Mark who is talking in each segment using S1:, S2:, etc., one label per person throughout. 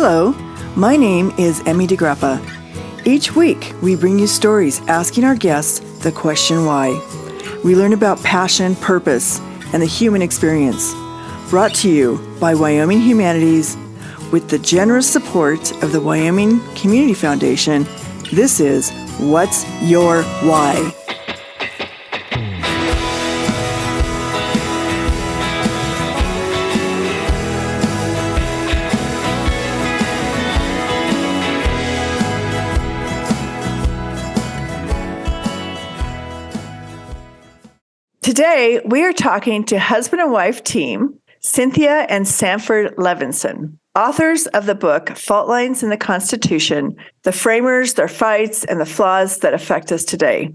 S1: Hello, my name is Emmy DeGrappa. Each week, we bring you stories asking our guests the question why. We learn about passion, purpose, and the human experience. Brought to you by Wyoming Humanities with the generous support of the Wyoming Community Foundation. This is What's Your Why? Today, we are talking to husband and wife team, Cynthia and Sanford Levinson, authors of the book Fault Lines in the Constitution, The Framers, Their Fights, and the Flaws That Affect Us Today.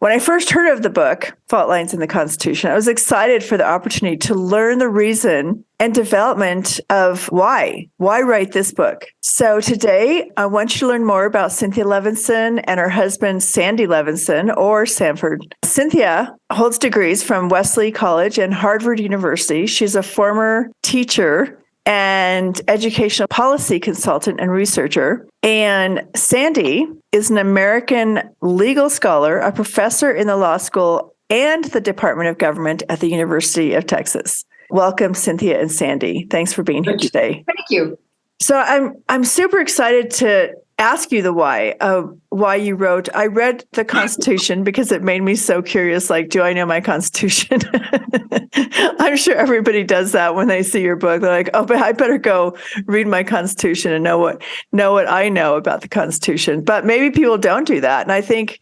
S1: When I first heard of the book, Fault Lines in the Constitution, I was excited for the opportunity to learn the reason and development of why write this book. So today, I want you to learn more about Cynthia Levinson and her husband, Sandy Levinson, or Sanford. Cynthia holds degrees from Wesley College and Harvard University. She's a former teacher and educational policy consultant and researcher. And Sandy is an American legal scholar, a professor in the law school and the Department of Government at the University of Texas. Welcome, Cynthia and Sandy. Thanks for being here today.
S2: Thank you.
S1: So I'm super excited to ask you the why you wrote. I read the Constitution because it made me so curious. Like, do I know my Constitution? I'm sure everybody does that when they see your book. They're like, oh, but I better go read my Constitution and know what I know about the Constitution. But maybe people don't do that. And I think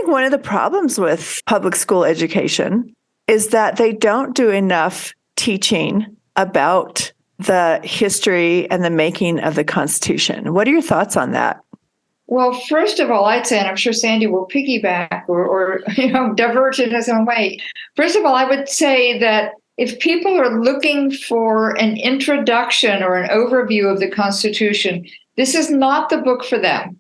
S1: one of the problems with public school education is that they don't do enough teaching about the history and the making of the Constitution. What are your thoughts on that?
S2: Well, first of all, I'd say, and I'm sure Sandy will piggyback or diverge in his own way. First of all, I would say that if people are looking for an introduction or an overview of the Constitution, this is not the book for them.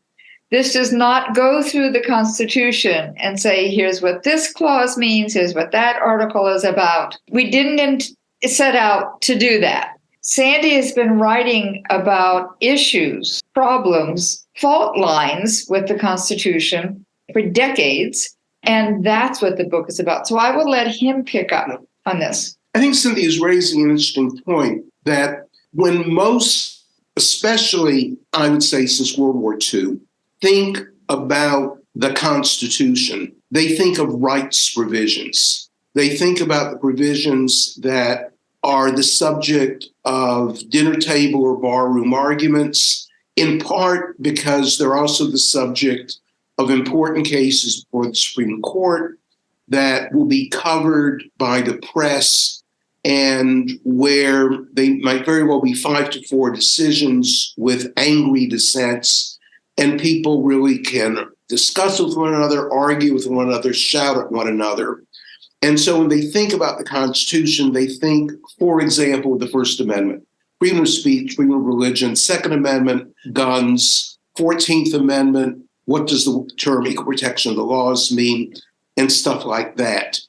S2: This does not go through the Constitution and say, here's what this clause means, here's what that article is about. We didn't set out to do that. Sandy has been writing about issues, problems, fault lines with the Constitution for decades, and that's what the book is about. So I will let him pick up on this.
S3: I think Cynthia is raising an interesting point that when most, especially I would say since World War II, think about the Constitution, they think of rights provisions. They think about the provisions that are the subject of dinner table or barroom arguments, in part because they're also the subject of important cases before the Supreme Court that will be covered by the press and where they might very well be 5-4 decisions with angry dissents, and people really can discuss with one another, argue with one another, shout at one another. And so when they think about the Constitution, they think, for example, the First Amendment, freedom of speech, freedom of religion, Second Amendment, guns, 14th Amendment, what does the term equal protection of the laws mean, and stuff like that.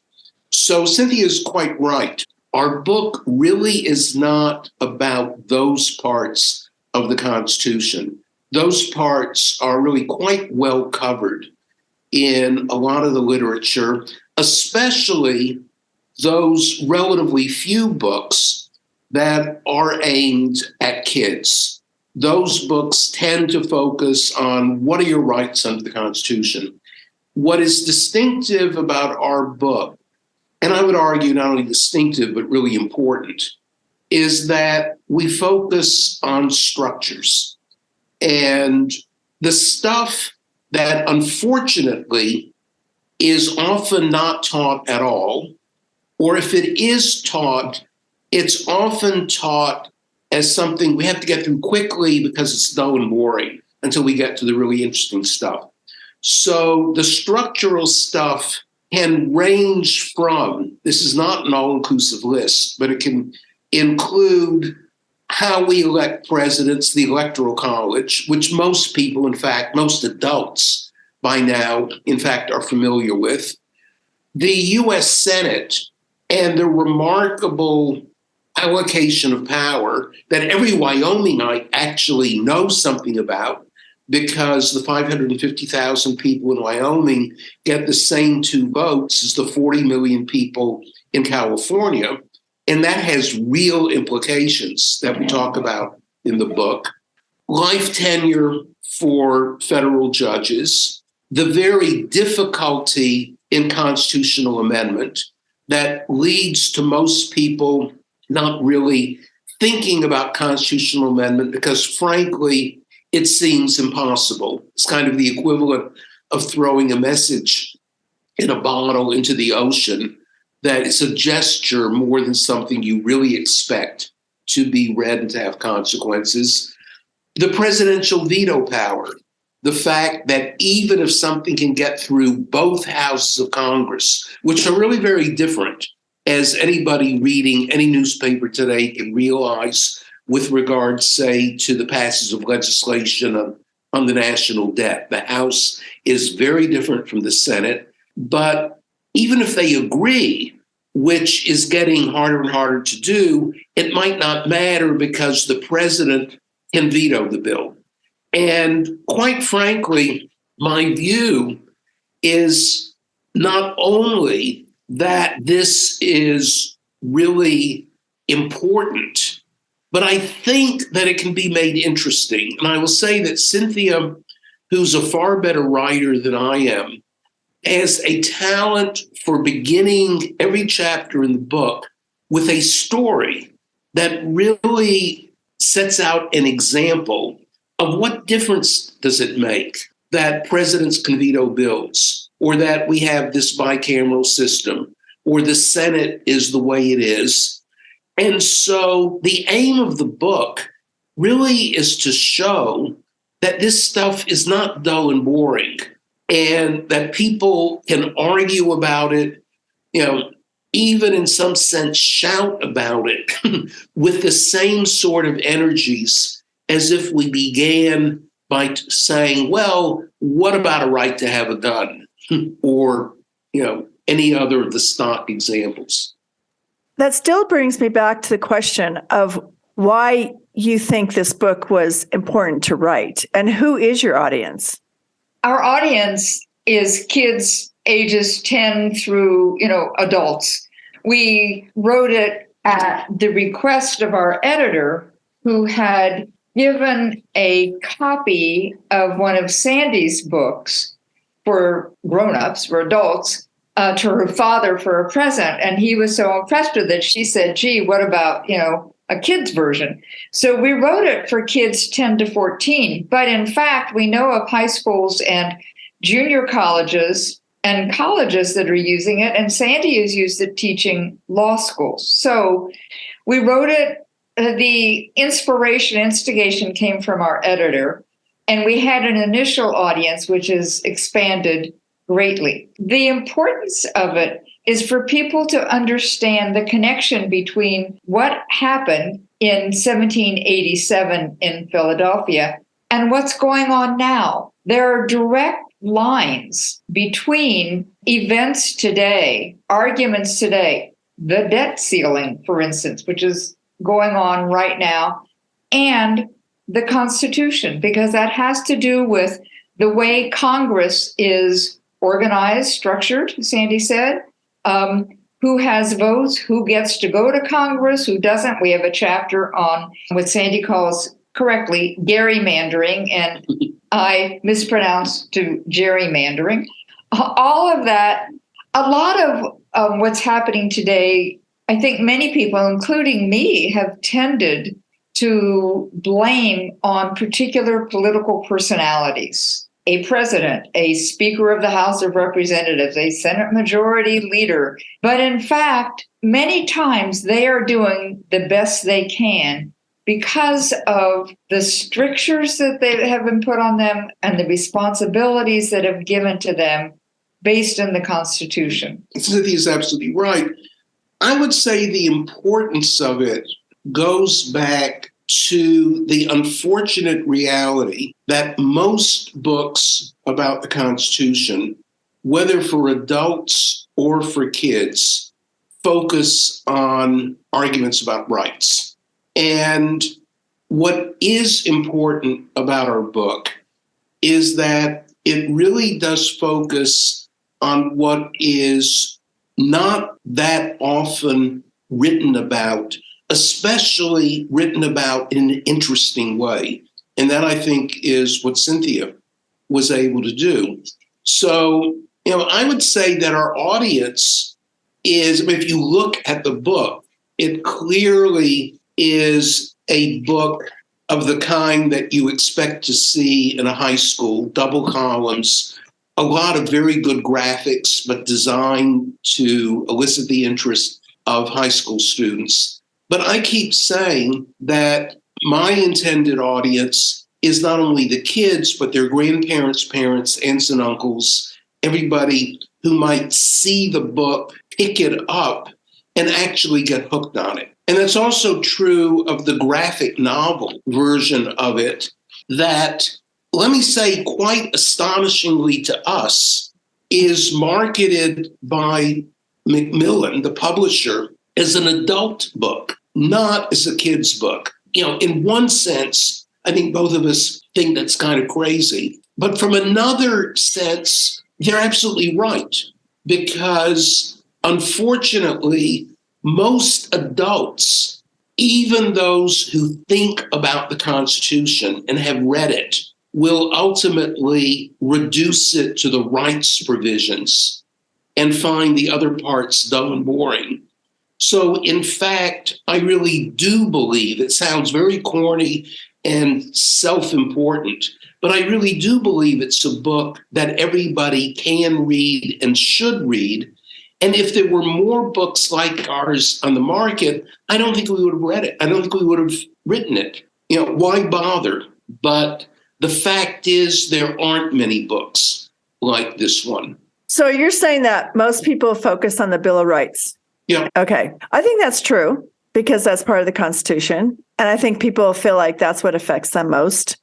S3: So Cynthia is quite right. Our book really is not about those parts of the Constitution. Those parts are really quite well covered in a lot of the literature, especially those relatively few books that are aimed at kids. Those books tend to focus on what are your rights under the Constitution. What is distinctive about our book, and I would argue not only distinctive, but really important, is that we focus on structures. And the stuff that unfortunately is often not taught at all, or if it is taught, it's often taught as something we have to get through quickly because it's dull and boring until we get to the really interesting stuff. So the structural stuff can range from, this is not an all-inclusive list, but it can include how we elect presidents, the Electoral College, which most people, in fact, most adults by now, in fact, are familiar with, the U.S. Senate, and the remarkable allocation of power that every Wyomingite actually knows something about, because the 550,000 people in Wyoming get the same 2 votes as the 40 million people in California. And that has real implications that we talk about in the book. Life tenure for federal judges, the very difficulty in constitutional amendment that leads to most people not really thinking about constitutional amendment because, frankly, it seems impossible. It's kind of the equivalent of throwing a message in a bottle into the ocean that is a gesture more than something you really expect to be read and to have consequences. The presidential veto power, the fact that even if something can get through both houses of Congress, which are really very different, as anybody reading any newspaper today can realize with regard, say, to the passage of legislation on the national debt. The House is very different from the Senate, but even if they agree, which is getting harder and harder to do, it might not matter because the president can veto the bill. And quite frankly, my view is not only that this is really important, but I think that it can be made interesting. And I will say that Cynthia, who's a far better writer than I am, has a talent for beginning every chapter in the book with a story that really sets out an example of what difference does it make that presidents can veto bills, or that we have this bicameral system, or the Senate is the way it is. And so the aim of the book really is to show that this stuff is not dull and boring, and that people can argue about it, even in some sense shout about it with the same sort of energies as if we began by saying, well, what about a right to have a gun? Or, any other of the stock examples.
S1: That still brings me back to the question of why you think this book was important to write, and who is your audience?
S2: Our audience is kids ages 10 through, adults. We wrote it at the request of our editor, who had given a copy of one of Sandy's books for grown-ups, for adults, to her father for a present. And he was so impressed with it, she said, gee, what about, a kid's version? So we wrote it for kids 10 to 14. But in fact, we know of high schools and junior colleges and colleges that are using it. And Sandy has used it teaching law schools. So we wrote it. The instigation came from our editor. And we had an initial audience, which has expanded greatly. The importance of it is for people to understand the connection between what happened in 1787 in Philadelphia and what's going on now. There are direct lines between events today, arguments today, the debt ceiling, for instance, which is going on right now, and the Constitution, because that has to do with the way Congress is organized, structured, Sandy said, who has votes, who gets to go to Congress, who doesn't. We have a chapter on what Sandy calls correctly gerrymandering, and I mispronounced to gerrymandering. All of that, a lot of what's happening today, I think many people, including me, have tended to blame on particular political personalities. A president, a Speaker of the House of Representatives, a Senate Majority Leader. But in fact, many times they are doing the best they can because of the strictures that they have been put on them and the responsibilities that have given to them based on the Constitution.
S3: Cynthia is absolutely right. I would say the importance of it goes back to the unfortunate reality that most books about the Constitution, whether for adults or for kids, focus on arguments about rights. And what is important about our book is that it really does focus on what is not that often written about, especially written about in an interesting way. And that, I think, is what Cynthia was able to do. So, I would say that our audience is, if you look at the book, it clearly is a book of the kind that you expect to see in a high school, double columns, a lot of very good graphics, but designed to elicit the interest of high school students. But I keep saying that my intended audience is not only the kids, but their grandparents, parents, aunts and uncles, everybody who might see the book, pick it up, and actually get hooked on it. And that's also true of the graphic novel version of it, that, let me say, quite astonishingly to us, is marketed by Macmillan, the publisher, as an adult book, not as a kid's book. In one sense, I think both of us think that's kind of crazy. But from another sense, they're absolutely right, because unfortunately, most adults, even those who think about the Constitution and have read it, will ultimately reduce it to the rights provisions and find the other parts dull and boring. So, in fact, I really do believe, it sounds very corny and self-important, but I really do believe it's a book that everybody can read and should read. And if there were more books like ours on the market, I don't think we would have read it. I don't think we would have written it. Why bother? But the fact is, there aren't many books like this one.
S1: So you're saying that most people focus on the Bill of Rights?
S3: Yeah.
S1: Okay. I think that's true because that's part of the Constitution. And I think people feel like that's what affects them most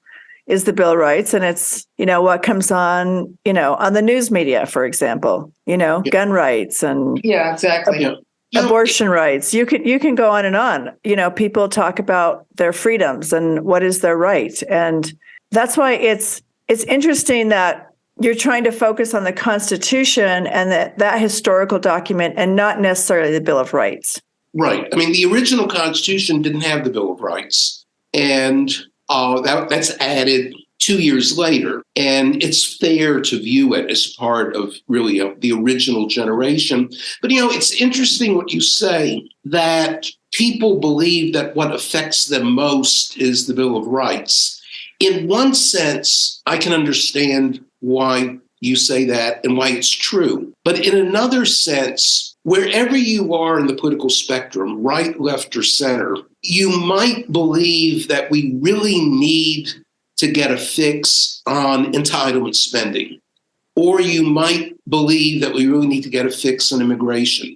S1: is the Bill of Rights. And it's, what comes on, on the news media, for example, gun rights and
S2: Yeah, exactly.
S1: abortion rights. You can go on and on. People talk about their freedoms and what is their right. And that's why it's interesting that you're trying to focus on the Constitution and that historical document and not necessarily the Bill of Rights.
S3: Right. I mean, the original Constitution didn't have the Bill of Rights. And that's added 2 years later. And it's fair to view it as part of really the original generation. But, it's interesting what you say, that people believe that what affects them most is the Bill of Rights. In one sense, I can understand why you say that and why it's true. But in another sense, wherever you are in the political spectrum, right, left, or center, you might believe that we really need to get a fix on entitlement spending. Or you might believe that we really need to get a fix on immigration.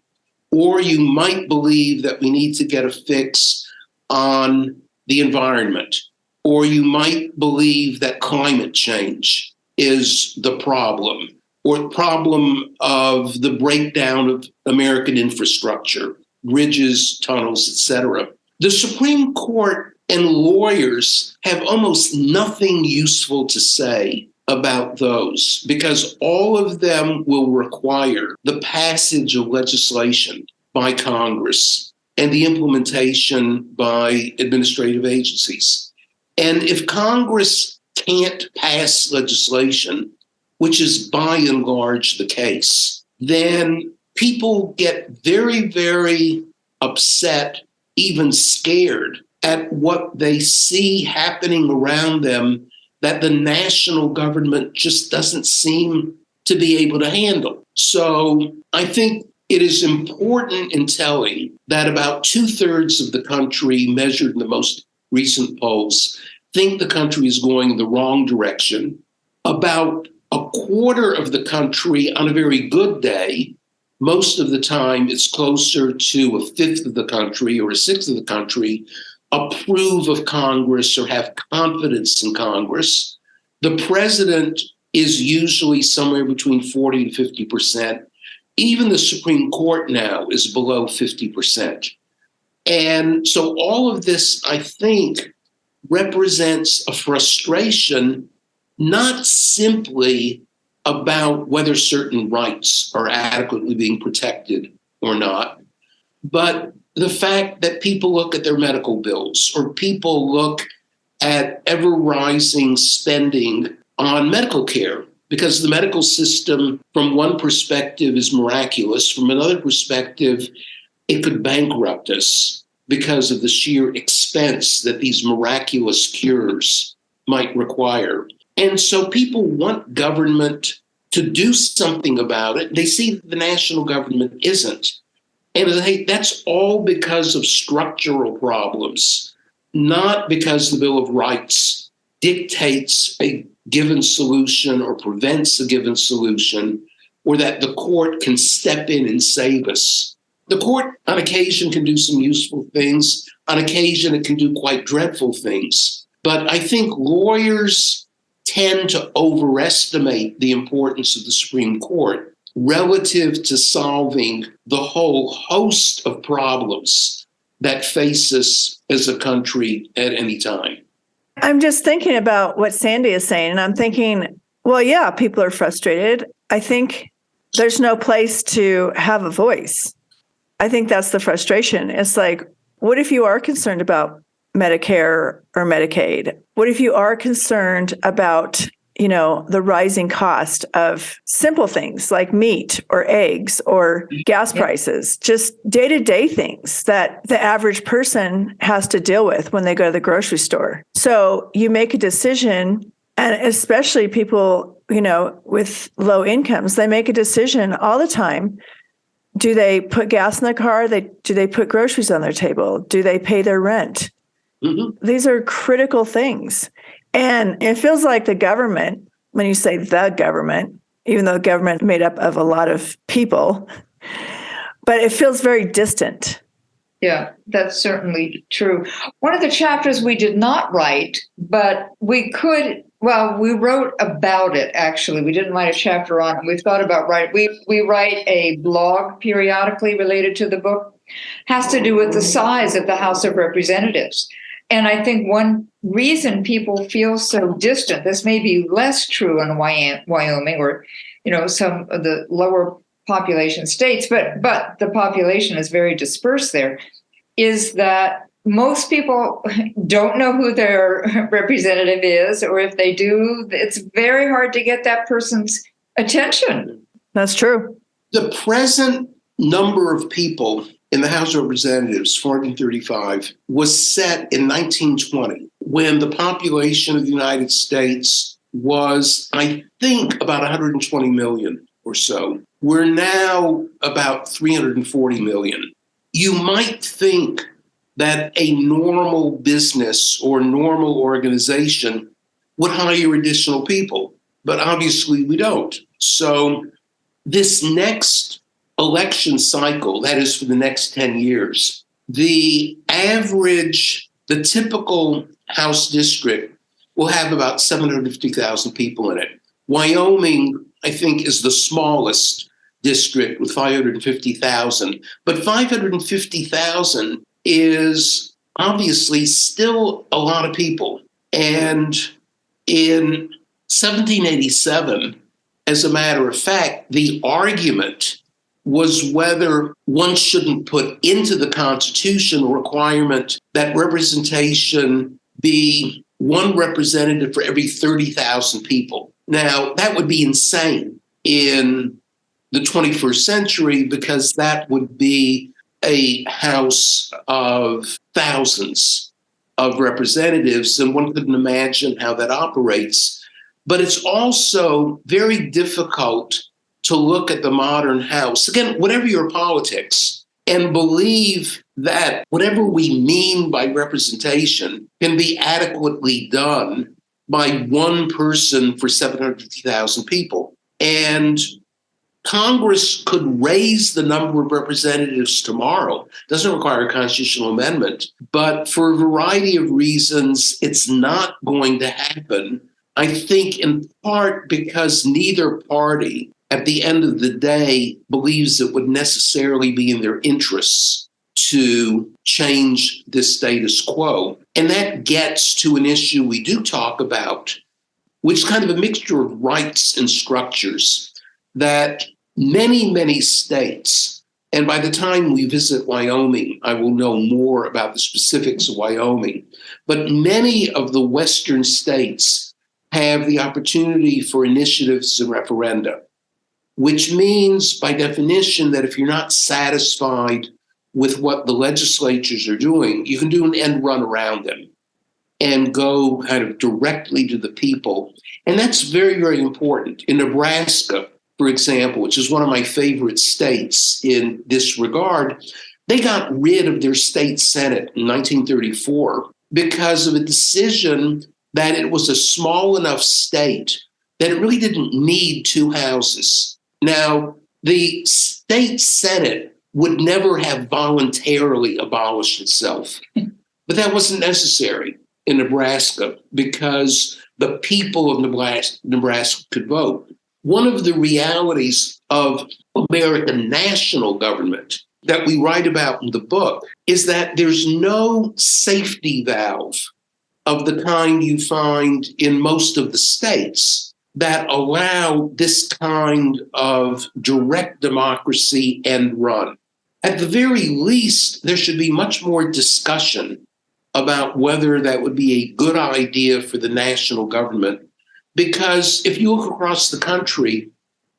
S3: Or you might believe that we need to get a fix on the environment. Or you might believe that climate change is the problem, or the problem of the breakdown of American infrastructure, bridges, tunnels, etc. The Supreme Court and lawyers have almost nothing useful to say about those because all of them will require the passage of legislation by Congress and the implementation by administrative agencies. And if Congress can't pass legislation, which is by and large the case, then people get very, very upset, even scared at what they see happening around them that the national government just doesn't seem to be able to handle. So I think it is important in telling that about 2/3 of the country, measured in the most recent polls, think the country is going in the wrong direction. About 1/4 of the country on a very good day, most of the time it's closer to 1/5 of the country or 1/6 of the country, approve of Congress or have confidence in Congress. The president is usually somewhere between 40 to 50%. even the Supreme Court now is below 50%. And so all of this, I think, represents a frustration, not simply about whether certain rights are adequately being protected or not, but the fact that people look at their medical bills or people look at ever rising spending on medical care, because the medical system, from one perspective, is miraculous. From another perspective, it could bankrupt us because of the sheer expense that these miraculous cures might require. And so people want government to do something about it. They see that the national government isn't. And that's all because of structural problems, not because the Bill of Rights dictates a given solution or prevents a given solution, or that the court can step in and save us. The court, on occasion, can do some useful things. On occasion, it can do quite dreadful things. But I think lawyers tend to overestimate the importance of the Supreme Court relative to solving the whole host of problems that face us as a country at any time.
S1: I'm just thinking about what Sandy is saying, and I'm thinking, well, yeah, people are frustrated. I think there's no place to have a voice. I think that's the frustration. It's like, what if you are concerned about Medicare or Medicaid? What if you are concerned about, the rising cost of simple things like meat or eggs or gas prices, just day-to-day things that the average person has to deal with when they go to the grocery store. So you make a decision, and especially people, with low incomes, they make a decision all the time. Do they put gas in the car? Do they put groceries on their table? Do they pay their rent? Mm-hmm. These are critical things. And it feels like the government, when you say the government, even though the government is made up of a lot of people, but it feels very distant.
S2: Yeah, that's certainly true. One of the chapters we did not write, but we wrote about it, actually. We didn't write a chapter on it. We've thought about writing. We write a blog periodically related to the book. Has to do with the size of the House of Representatives. And I think one reason people feel so distant, this may be less true in Wyoming or, some of the lower population states, but the population is very dispersed there, is that most people don't know who their representative is, or if they do, it's very hard to get that person's attention.
S1: That's true.
S3: The present number of people in the House of Representatives, 435, was set in 1920, when the population of the United States was, I think, about 120 million or so. We're now about 340 million. You might think that a normal business or normal organization would hire additional people, but obviously we don't. So this next election cycle, that is for the next 10 years, the typical House district will have about 750,000 people in it. Wyoming, I think, is the smallest district with 550,000, but 550,000 is obviously still a lot of people. And in 1787, as a matter of fact, the argument was whether one shouldn't put into the Constitution a requirement that representation be one representative for every 30,000 people. Now, that would be insane in the 21st century, because that would be a house of thousands of representatives, and one couldn't imagine how that operates. But it's also very difficult to look at the modern House, again, whatever your politics, and believe that whatever we mean by representation can be adequately done by one person for 750,000 people. And Congress could raise the number of representatives tomorrow. Doesn't require a constitutional amendment, but for a variety of reasons, it's not going to happen. I think in part because neither party at the end of the day, believes it would necessarily be in their interests to change this status quo. And that gets to an issue we do talk about, which is kind of a mixture of rights and structures that many states, and by the time we visit Wyoming, I will know more about the specifics of Wyoming, but many of the Western states have the opportunity for initiatives and referenda, which means by definition that if you're not satisfied with what the legislatures are doing, you can do an end run around them and go kind of directly to the people. And that's very, very important. In Nebraska, for example, which is one of my favorite states in this regard, they got rid of their state senate in 1934 because of a decision that it was a small enough state that it really didn't need two houses. Now, the state senate would never have voluntarily abolished itself, but that wasn't necessary in Nebraska because the people of Nebraska could vote. One of the realities of American national government that we write about in the book is that there's no safety valve of the kind you find in most of the states that allow this kind of direct democracy end run. At the very least, there should be much more discussion about whether that would be a good idea for the national government. Because if you look across the country,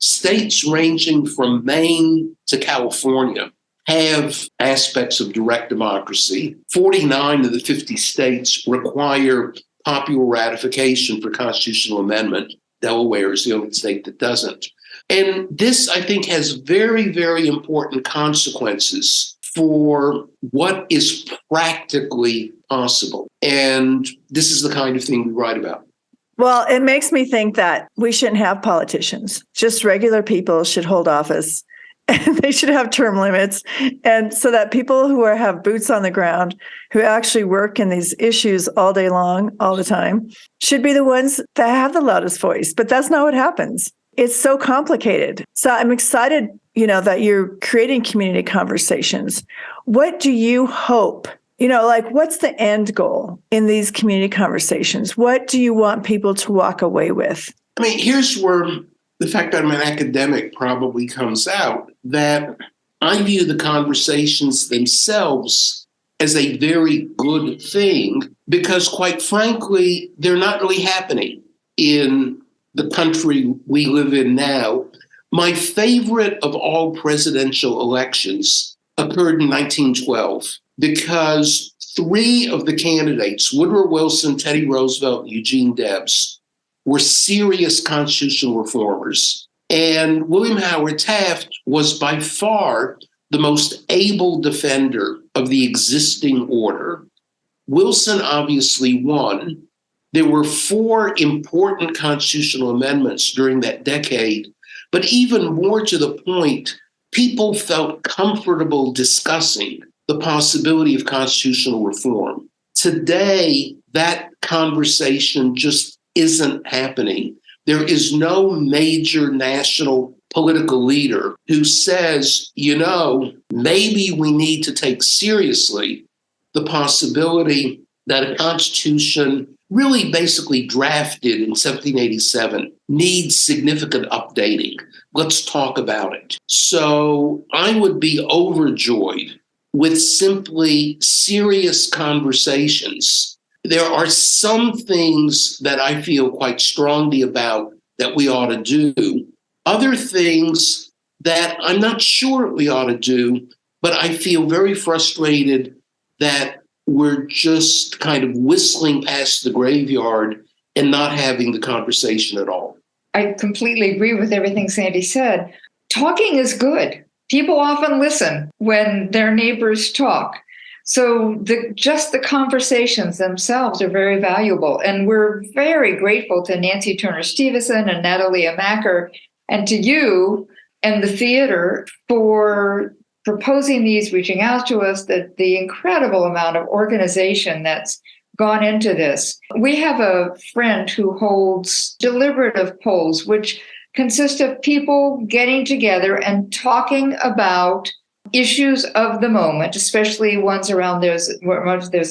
S3: states ranging from Maine to California have aspects of direct democracy. 49 of the 50 states require popular ratification for constitutional amendment. Delaware is the only state that doesn't. And this, I think, has very, very important consequences for what is practically possible. And this is the kind of thing we write about.
S1: Well, it makes me think that we shouldn't have politicians. Just regular people should hold office, and they should have term limits. And so that people who have boots on the ground, who actually work in these issues all day long, all the time, should be the ones that have the loudest voice. But that's not what happens. It's so complicated. So I'm excited, that you're creating community conversations. What do you hope? What's the end goal in these community conversations? What do you want people to walk away with?
S3: I mean, here's where the fact that I'm an academic probably comes out, that I view the conversations themselves as a very good thing because, quite frankly, they're not really happening in the country we live in now. My favorite of all presidential elections occurred in 1912 because three of the candidates, Woodrow Wilson, Teddy Roosevelt, and Eugene Debs, were serious constitutional reformers. And William Howard Taft was by far the most able defender of the existing order. Wilson obviously won. There were four important constitutional amendments during that decade, but even more to the point, people felt comfortable discussing the possibility of constitutional reform. Today, that conversation just isn't happening. There is no major national political leader who says, maybe we need to take seriously the possibility that a constitution really basically drafted in 1787 needs significant updating. Let's talk about it. So I would be overjoyed with simply serious conversations. There are some things that I feel quite strongly about that we ought to do. Other things that I'm not sure we ought to do, but I feel very frustrated that we're just kind of whistling past the graveyard and not having the conversation at all.
S2: I completely agree with everything Sandy said. Talking is good. People often listen when their neighbors talk. So just the conversations themselves are very valuable. And we're very grateful to Nancy Turner Stevenson and Natalie Macker and to you and the theater for proposing these, reaching out to us, the incredible amount of organization that's gone into this. We have a friend who holds deliberative polls, which consists of people getting together and talking about issues of the moment, especially ones around there's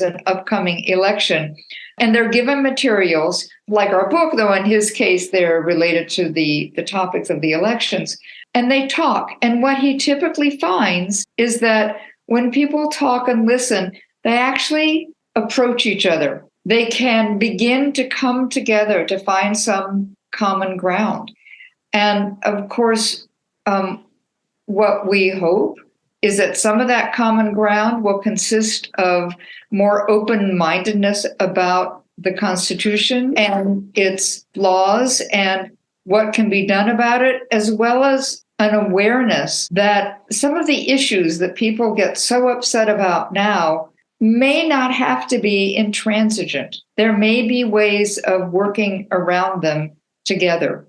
S2: an upcoming election. And they're given materials, like our book, though in his case, they're related to the topics of the elections. And they talk. And what he typically finds is that when people talk and listen, they actually approach each other. They can begin to come together to find some common ground. And of course, what we hope is that some of that common ground will consist of more open-mindedness about the Constitution and its laws and what can be done about it, as well as an awareness that some of the issues that people get so upset about now may not have to be intransigent. There may be ways of working around them together.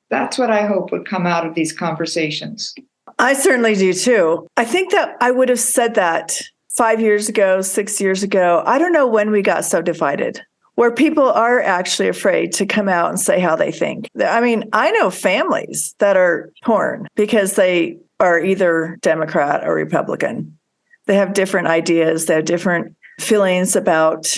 S2: That's what I hope would come out of these conversations.
S1: I certainly do too. I think that I would have said that 5 years ago, 6 years ago. I don't know when we got so divided, where people are actually afraid to come out and say how they think. I mean, I know families that are torn because they are either Democrat or Republican. They have different ideas. They have different feelings about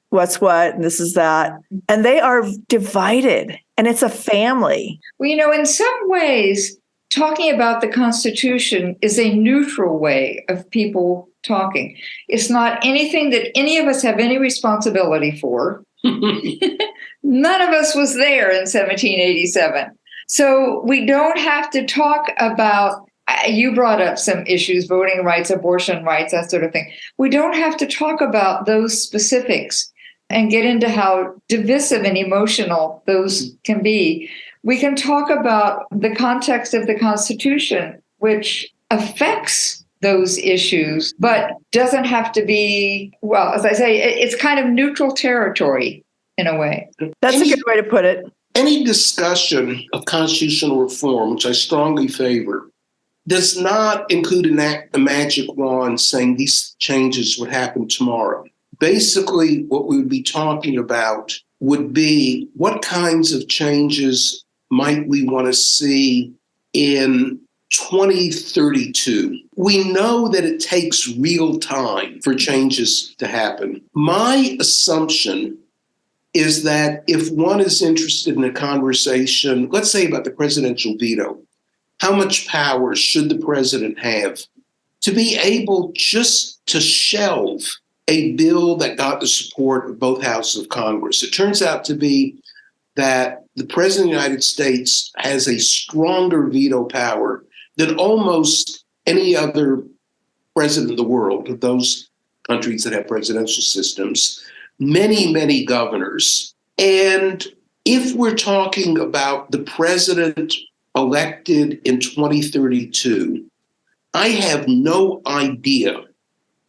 S1: what's what, and this is that. And they are divided, and it's a family.
S2: Well, in some ways, talking about the Constitution is a neutral way of people talking. It's not anything that any of us have any responsibility for. None of us was there in 1787. So we don't have to talk about, you brought up some issues, voting rights, abortion rights, that sort of thing. We don't have to talk about those specifics and get into how divisive and emotional those can be. We can talk about the context of the Constitution, which affects those issues, but doesn't have to be, well, as I say, it's kind of neutral territory in a way.
S1: That's a good way to put it.
S3: Any discussion of constitutional reform, which I strongly favor, does not include a magic wand saying these changes would happen tomorrow. Basically, what we would be talking about would be what kinds of changes might we want to see in 2032. We know that it takes real time for changes to happen. My assumption is that if one is interested in a conversation, let's say about the presidential veto, how much power should the president have to be able just to shelve a bill that got the support of both houses of Congress? It turns out to be that the president of the United States has a stronger veto power than almost any other president of the world, of those countries that have presidential systems, many, many governors. And if we're talking about the president elected in 2032, I have no idea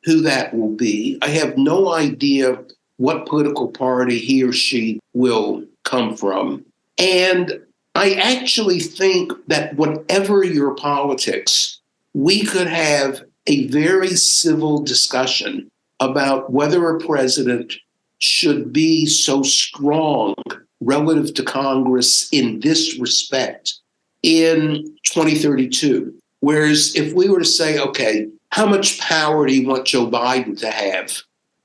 S3: who that will be. I have no idea what political party he or she will come from. And I actually think that whatever your politics, we could have a very civil discussion about whether a president should be so strong relative to Congress in this respect in 2032. Whereas if we were to say, okay, how much power do you want Joe Biden to have?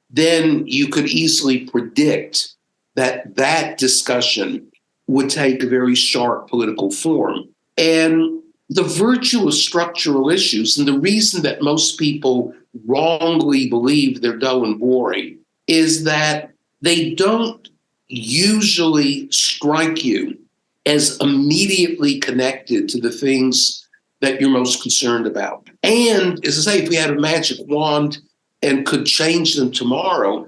S3: Then you could easily predict that that discussion would take a very sharp political form. And the virtue of structural issues, and the reason that most people wrongly believe they're dull and boring, is that they don't usually strike you as immediately connected to the things that you're most concerned about. And as I say, if we had a magic wand and could change them tomorrow,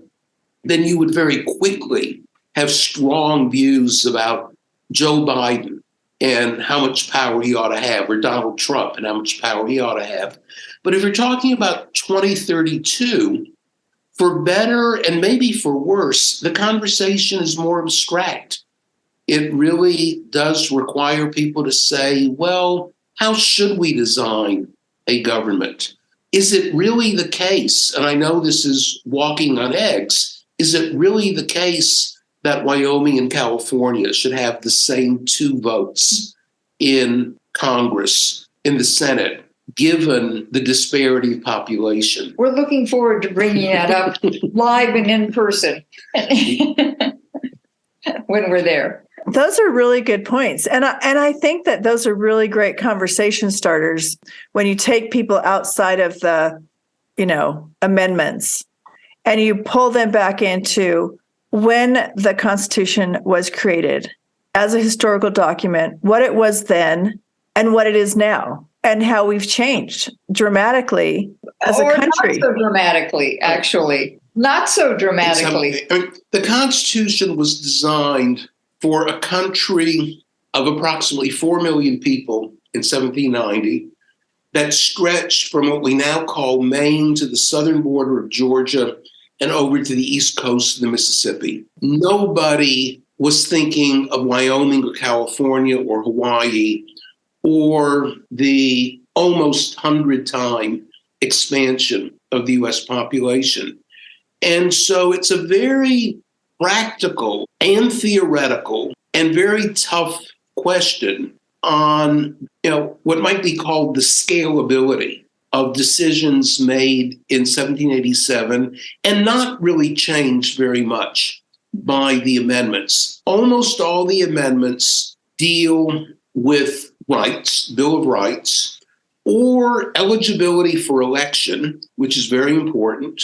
S3: then you would very quickly have strong views about Joe Biden and how much power he ought to have, or Donald Trump and how much power he ought to have. But if you're talking about 2032, for better and maybe for worse, the conversation is more abstract. It really does require people to say, well, how should we design a government? Is it really the case, and I know this is walking on eggs, is it really the case that Wyoming and California should have the same 2 votes in Congress, in the Senate, given the disparity of population.
S2: We're looking forward to bringing that up live and in person when we're there.
S1: Those are really good points. And I think that those are really great conversation starters when you take people outside of the, amendments and you pull them back into when the Constitution was created as a historical document, what it was then and what it is now, and how we've changed dramatically as a country.
S2: Not so dramatically, actually. Not so dramatically.
S3: The Constitution was designed for a country of approximately 4 million people in 1790 that stretched from what we now call Maine to the southern border of Georgia and over to the east coast of the Mississippi. Nobody was thinking of Wyoming or California or Hawaii or the almost 100-time expansion of the U.S. population. And so it's a very practical and theoretical and very tough question on, what might be called the scalability of decisions made in 1787 and not really changed very much by the amendments. Almost all the amendments deal with rights, Bill of Rights, or eligibility for election, which is very important,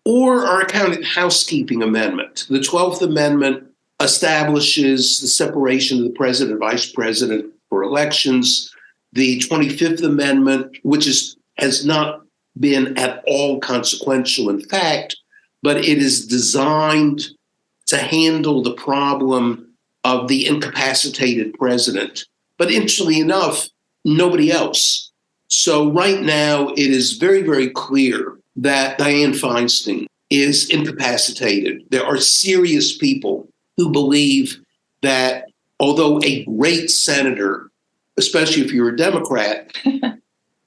S3: or are a kind of housekeeping amendment. The 12th Amendment establishes the separation of the president and vice president for elections. The 25th Amendment, which has not been at all consequential, in fact, but it is designed to handle the problem of the incapacitated president. But interestingly enough, nobody else. So right now, it is very, very clear that Dianne Feinstein is incapacitated. There are serious people who believe that although a great senator, especially if you're a Democrat,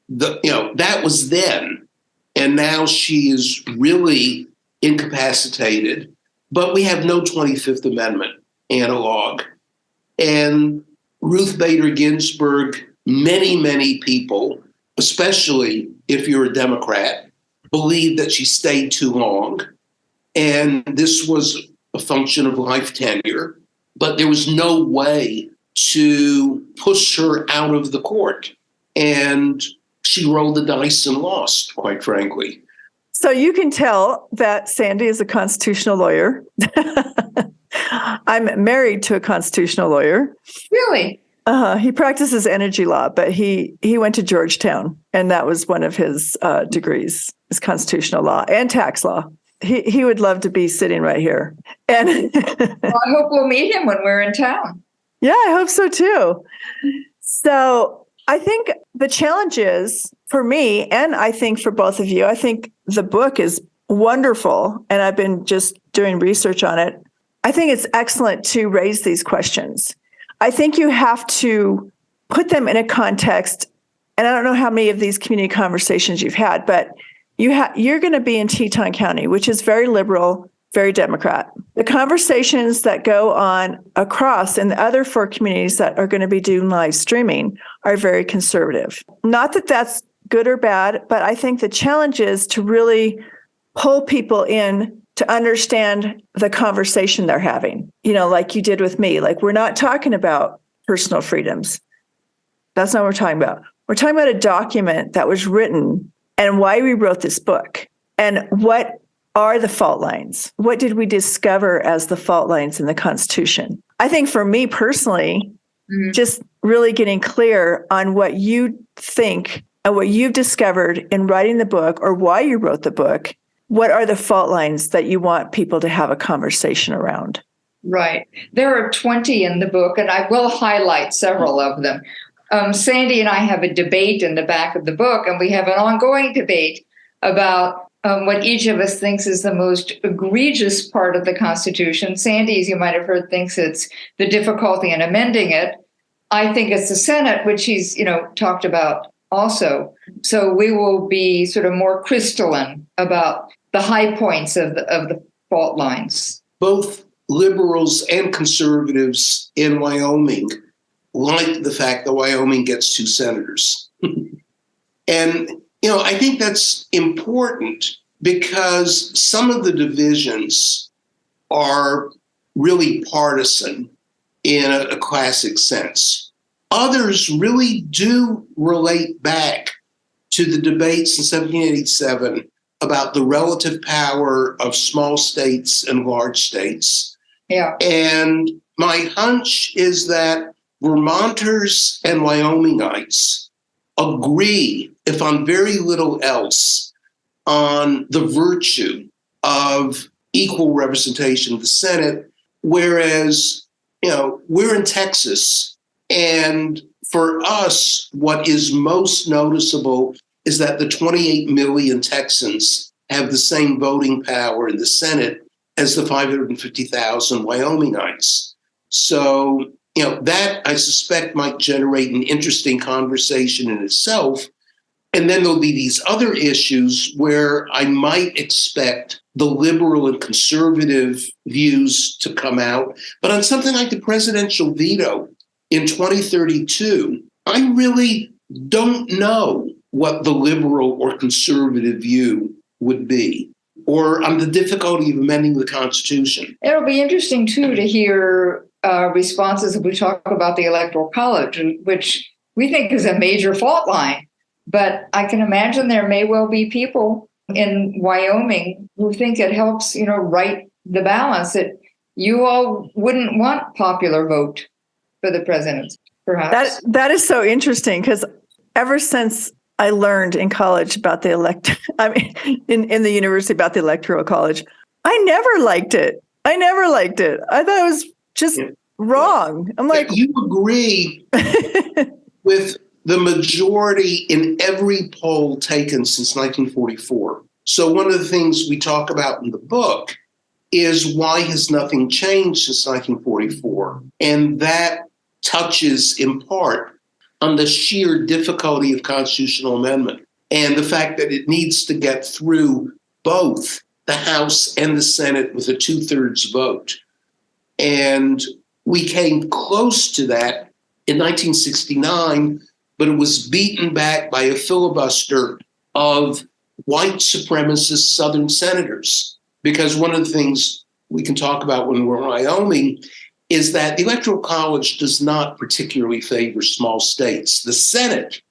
S3: that was then, and now she is really incapacitated. But we have no 25th Amendment analog. And Ruth Bader Ginsburg, many, many people, especially if you're a Democrat, believe that she stayed too long. And this was a function of life tenure, but there was no way to push her out of the court. And she rolled the dice and lost, quite frankly.
S1: So you can tell that Sandy is a constitutional lawyer. I'm married to a constitutional lawyer.
S2: Really?
S1: He practices energy law, but he went to Georgetown, and that was one of his degrees, is constitutional law and tax law. He would love to be sitting right here. And
S2: well, I hope we'll meet him when we're in town.
S1: Yeah, I hope so too. So I think the challenge is for me, and I think for both of you, I think the book is wonderful, and I've been just doing research on it. I think it's excellent to raise these questions. I think you have to put them in a context, and I don't know how many of these community conversations you've had, but you're going to be in Teton County, which is very liberal, very Democrat. The conversations that go on across in the other 4 communities that are going to be doing live streaming are very conservative. Not that that's good or bad, but I think the challenge is to really pull people in to understand the conversation they're having, like you did with me. Like, we're not talking about personal freedoms. That's not what we're talking about. We're talking about a document that was written and why we wrote this book and what are the fault lines. What did we discover as the fault lines in the Constitution? I think for me personally, just really getting clear on what you think and what you've discovered in writing the book or why you wrote the book. What are the fault lines that you want people to have a conversation around?
S2: Right. There are 20 in the book, and I will highlight several of them. Sandy and I have a debate in the back of the book, and we have an ongoing debate about what each of us thinks is the most egregious part of the Constitution. Sandy, as you might have heard, thinks it's the difficulty in amending it. I think it's the Senate, which he's, talked about also. So we will be sort of more crystalline about the high points of the fault lines.
S3: Both liberals and conservatives in Wyoming like the fact that Wyoming gets 2 senators. And, I think that's important because some of the divisions are really partisan in a classic sense. Others really do relate back to the debates in 1787 about the relative power of small states and large states.
S2: Yeah.
S3: And my hunch is that Vermonters and Wyomingites agree, if on very little else, on the virtue of equal representation of the Senate, whereas, we're in Texas, and for us, what is most noticeable is that the 28 million Texans have the same voting power in the Senate as the 550,000 Wyomingites. So, that I suspect might generate an interesting conversation in itself. And then there'll be these other issues where I might expect the liberal and conservative views to come out. But on something like the presidential veto in 2032, I really don't know what the liberal or conservative view would be, or on the difficulty of amending the Constitution.
S2: It'll be interesting, too, to hear responses if we talk about the Electoral College, which we think is a major fault line. But I can imagine there may well be people in Wyoming who think it helps, right the balance, that you all wouldn't want popular vote for the president, perhaps.
S1: That is so interesting, because ever since I learned in college about the in the university about the Electoral College, I never liked it. I thought it was just wrong. I'm like,
S3: you agree with the majority in every poll taken since 1944. So one of the things we talk about in the book is why has nothing changed since 1944? And that touches in part on the sheer difficulty of constitutional amendment and the fact that it needs to get through both the House and the Senate with a 2/3 vote. And we came close to that in 1969, but it was beaten back by a filibuster of white supremacist Southern senators. Because one of the things we can talk about when we're in Wyoming is that the Electoral College does not particularly favor small states. The Senate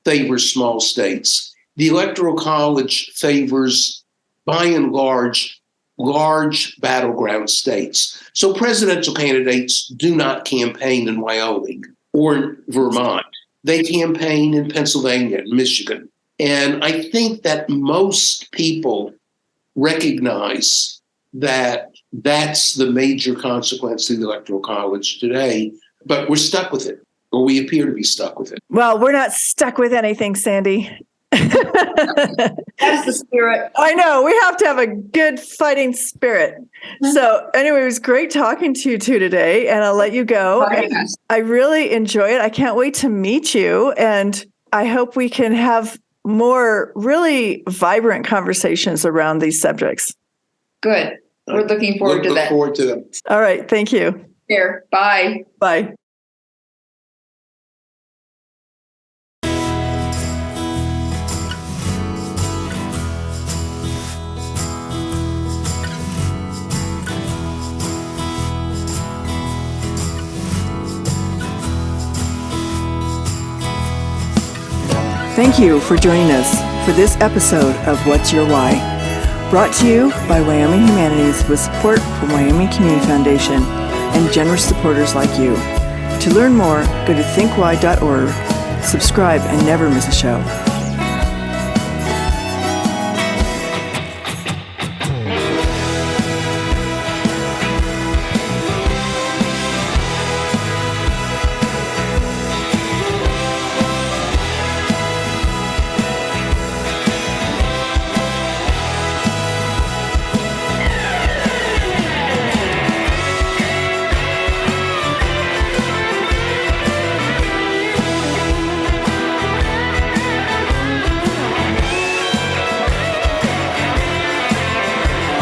S3: favors small states. The Electoral College favors, by and large battleground states. So presidential candidates do not campaign in Wyoming or Vermont. They campaign in Pennsylvania and Michigan. And I think that most people recognize that that's the major consequence of the Electoral College today, but we're stuck with it, or we appear to be stuck with it.
S1: well, we're not stuck with anything, Sandy.
S2: That's the spirit.
S1: I know. We have to have a good fighting spirit. So anyway, it was great talking to you two today, and I'll let you go.
S2: Yes.
S1: I really enjoy it. I can't wait to meet you, and I hope we can have more really vibrant conversations around these subjects.
S2: Good. We're looking forward to that.
S3: Look forward to them.
S1: All right. Thank you.
S2: Here. Bye.
S1: Bye. Thank you for joining us for this episode of What's Your Why? Brought to you by Wyoming Humanities with support from Wyoming Community Foundation and generous supporters like you. To learn more, go to thinkwhy.org, subscribe, and never miss a show.